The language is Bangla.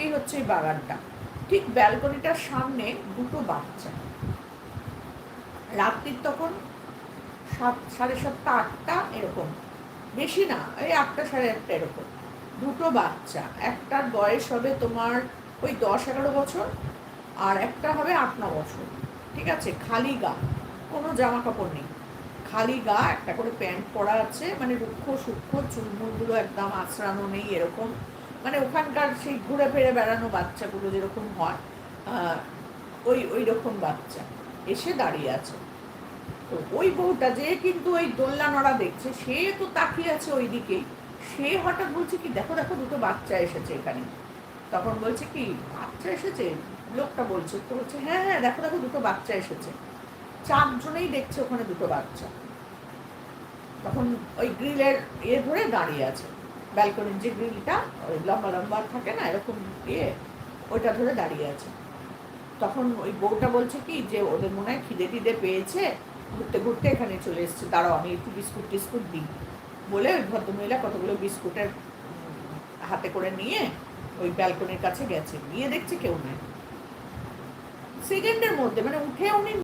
দিকেই হচ্ছে এই বাগানটা, ঠিক ব্যালকনিটার সামনে দুটো বাচ্চা। রাত্রির তখন 7, 7:30, 8টা এরকম, বেশি না, এই 8টা, 8:30 এরকম। দুটো বাচ্চা, একটার বয়স হবে তোমার ওই 10-11 বছর, আর একটা হবে 8-9 বছর। ঠিক আছে, খালি গা, কোনো জামা কাপড় নেই, খালি গা, একটা করে প্যান্ট পরা আছে, মানে রুক্ষ সূক্ষ্ম, চুলমুলগুলো একদম আঁচড়ানো নেই এরকম, মানে ওখানকার সেই ঘুরে ফিরে বেড়ানো বাচ্চাগুলো যেরকম হয়, ওই ওই রকম বাচ্চা এসে দাঁড়িয়ে আছে। তো ওই বউটা যে কিন্তু ওই দোল্লা নড়া দেখছে, সে তো তাকিয়ে আছে ওই দিকেই, সে হঠাৎ বলছে কি, দেখো দেখো দুটো বাচ্চা এসেছে এখানে। তখন বলছে কি, বাচ্চা এসেছে? লোকটা বলছে, তো বলছে হ্যাঁ হ্যাঁ, দেখো দেখো দুটো বাচ্চা এসেছে। 4 জনেই দেখছে ওখানে দুটো বাচ্চা। তখন ওই গ্রিলের ধরে দাঁড়িয়ে আছে, ব্যালকনির যে গ্রিলটা ওই লম্বা লম্বা থাকে না এরকম ওইটা ধরে দাঁড়িয়ে আছে। তখন ওই বউটা বলছে কি, যে ওদের মনে হয় খিদে টিদে পেয়েছে, ঘুরতে ঘুরতে এখানে চলে এসছে, দাঁড়াও আমি একটু বিস্কুট টিস্কুট দিই। বলে ওই ভদ্রমহিলা কতগুলো বিস্কুটের হাতে করে নিয়ে ওই ব্যালকনির কাছে গেছে, গিয়ে দেখছে কেউ নেই। সেকেন্ডের মধ্যে, মানে উঠে উনি